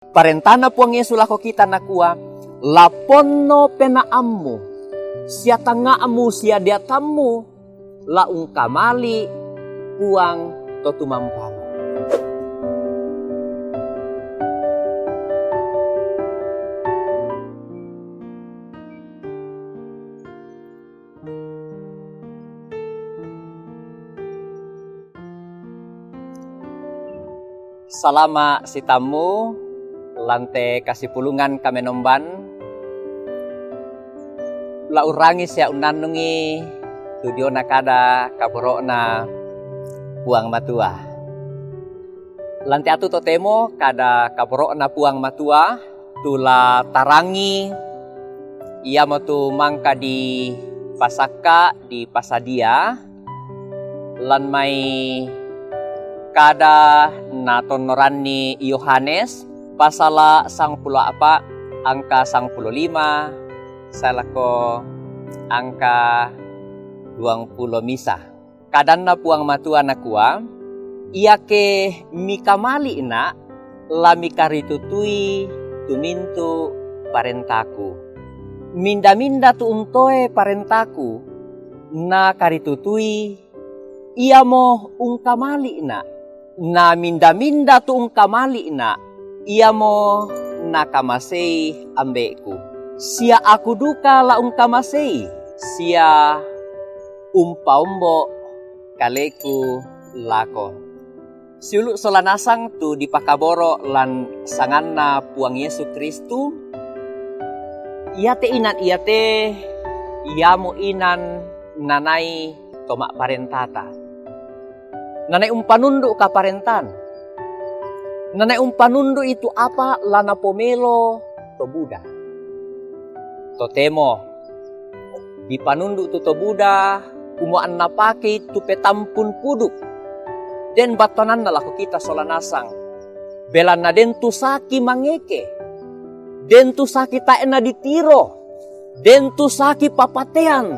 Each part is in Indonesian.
Parentana puang Yesu lako kita nakua, laponno penaamu, sia tangaamu sia diatamu, laung kamali puang totumampamu. Salama si tamu, lante kasih pulungan kami nomban. La urangi siya unanungi, tudio na kada kaboro na puang matua. Lante atu totemo kada kaboro na puang matua, tula tarangi, ia mo tu mangka di Pasaka di Pasadia, lan may kada natonoran ni Yohanes pasala 10 angka 15 salako angka 20 misa. Kadan na puang matua nakua iya ke mikamali na la mikaritutui tumintu parentaku. Minda-minda tu untoe parentaku na karitutui iya mo ungkamali na minda-minda tu ungkamali iya mo nakamasei ambeku. Sia aku duka la ungkamasei, sia umpaombo kaleku lako. Siulu solanasang tu di pakaboro lan sanganna puang Yesu Kristu, iate iya mo inan nanay tomak parentata. Nanay umpanundu ka parentan. Nanay umpanundu itu apa? Lana pomelo to Buddha. Totemo. Di panundu to Buddha, umuan napake tu petampun puduk. Den batonan na lako kita solanasang. Belan na den tu saki mangeke. Den tu saki taena ditiro. Den tu saki papatean.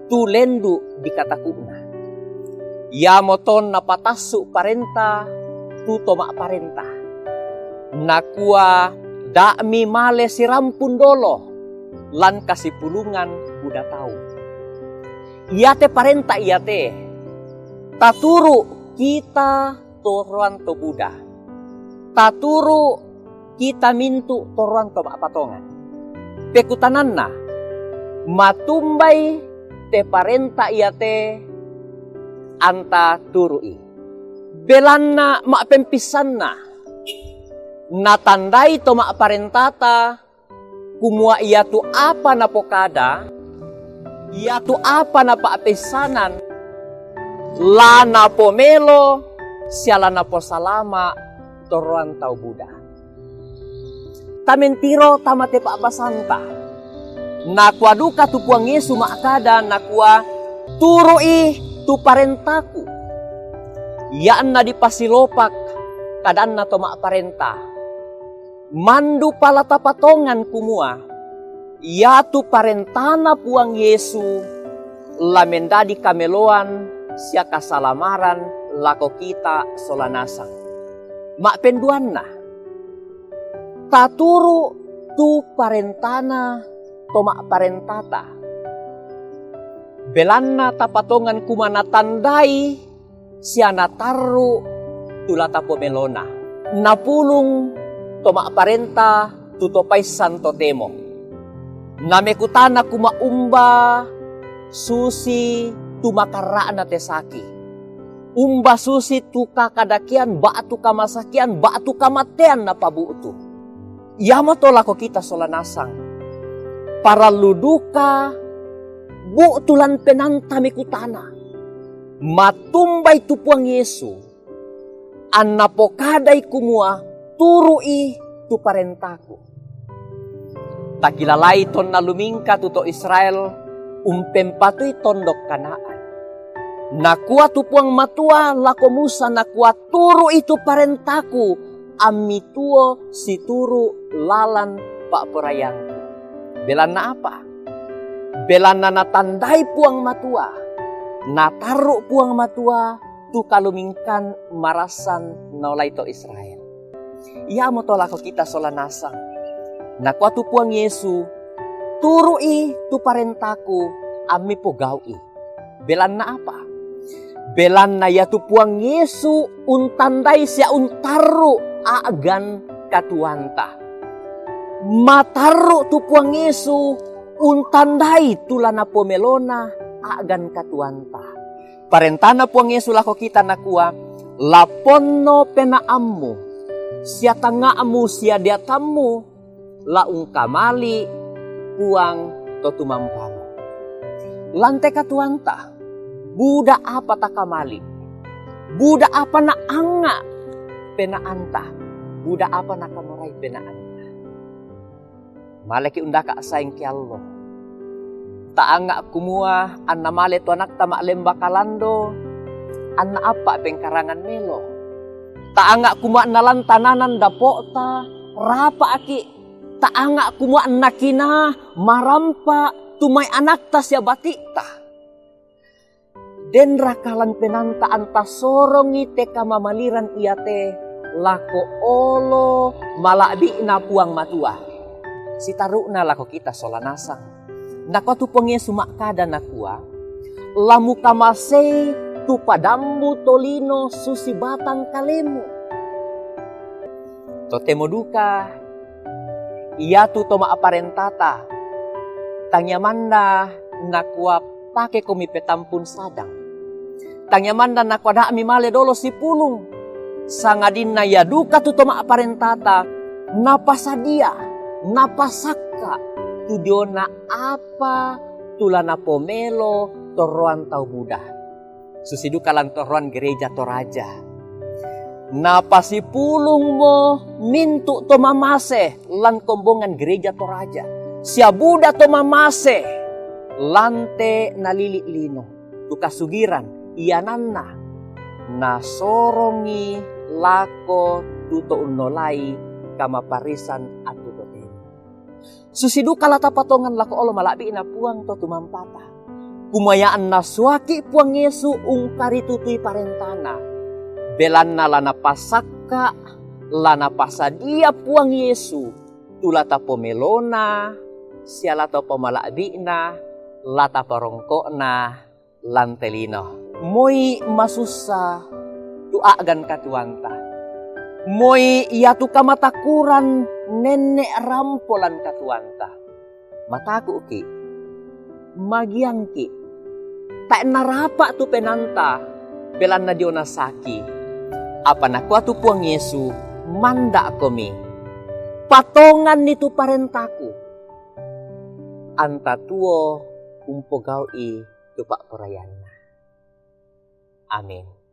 Tu lendu di katakuna. Ya moton napatasu parenta, tu tomak parenta. Nakua dakmi male sirampun dolo, lan kasih pulungan udah tahu. Iate parenta iate, taturu kita toruan to Buddha. Taturu kita mintu toruan to patongan. Pekutananna, matumbai te parenta iate anta turui. Belanna mak pempisanna. Natandai to mak parentata. Kumua ia tu apa na pokada. Ia tu apa na paapesanan. Lana pomelo. Sialana po salama. Toruan tau Buddha. Tamentiro tamate paapasanta. Nakwa duka tu puang Yesu makada. Nakwa turui tu parentaku. Yaan na di pasilopak kadaan na tomak parenta. Mandu palata patongan kumua. Ya tu parentana puang Yesu lamenda di kameloan sia kasalamaran lako kita solanasang. Mak penduan na. Taturu tu parentana tomak parentata. Belanna tapatongan kumana tandai siana taru tulata pomelona. Napulung tomak parenta tutopai santo temo. Namekutana kumaumba susi tumakaraan na tesaki. Umba susi tuka kadakian batu kamasakian batu kamatean na pabuutu. Yama tolako kita solanasang. Para luduka bu tulan penanta mikutana. Matumbay tu puang Yesu. Annapokadai kumua turui tu parentaku. Takilalay ton na lumingka tuto Israel umpempatoy tondok Kanaan. Nakua tu puang matua lako Musa nakua turu itu parentaku amituo si turu lalan pak perayangku. Belan na apa? Belan na natandai puang matua. Nataru puang matua tu kalumingkan marasan naulay to Israel. Iya mo tolak ko kita solanasang. Nakwa tu puang Yesu, turui tu parentaku, ami po gawi. Belan na apa? Belan na ya tu puang Yesu, untandai siya untaru agan katuanta. Mataru tu puang Yesu, untandai tulana pomelona agan katuanta. Parentana puang Yesu lako kita nakua, laponno penaammu, siya tangaamu siya diatamu, laung kamali puang totumampamu. Lante katuanta, buda apa takamali, buda apa na anga penaanta, buda apa na kamuray penaanta. Malaki undaka asaing ki Allah. Taanga kumua anna male to anak tama lemba kalando, anna apa pengkarangan melo. Taanga kumua nalan tananan dapota, rapa aki. Taanga kumua nakina marampa tumay anak ta siya batikta. Den rakalan penanta anta sorongi te kamamaliran iyate lako olo malabi na puang matua. Si taru na lako kita solanasang. Nako tu pengen sumak kada nakua, lamu kamase tu padambu tolino susi batang kalemu. Totemo duka, iya tu toma aparentata, tangyamanda nakua pake komi petampun sadang. Tangyamanda nakua da mi male dolo si pulung, sangadin na ya duka tu toma aparentata, napasadia, napasaka, tudiona apa tulana pomelo toroan tau Buddha. Susidu kalan toroan gereja toraja. Napasi pulung mo mintu to mamase lan kombongan gereja toraja. Sia Buddha to mamase lante nalili lino. Tukasugiran iyananna nasorongi lako tuto unolai kamaparisan atu tote. Susidu kalata patongan lako olo malabi na puang to tumampata. Kumayaan na suaki puang Yesu ungkari tutui parentana. Belan na lana pasaka, lana pasadia puang Yesu. Tulata pomelona, sialata pomalabi na, lata parongko na, lantelino. Moy masusa tuagan katuanta. Moy iyatu kamatakuran nenek rampolan katuanta. Mataku ki, magiang ki, tak narapa tu penanta, belan na diona saki. Apa nakwa tu puang Yesu, manda komi. Patongan nitu parentaku. Anta tuo umpogawi tupak perayana. Amin.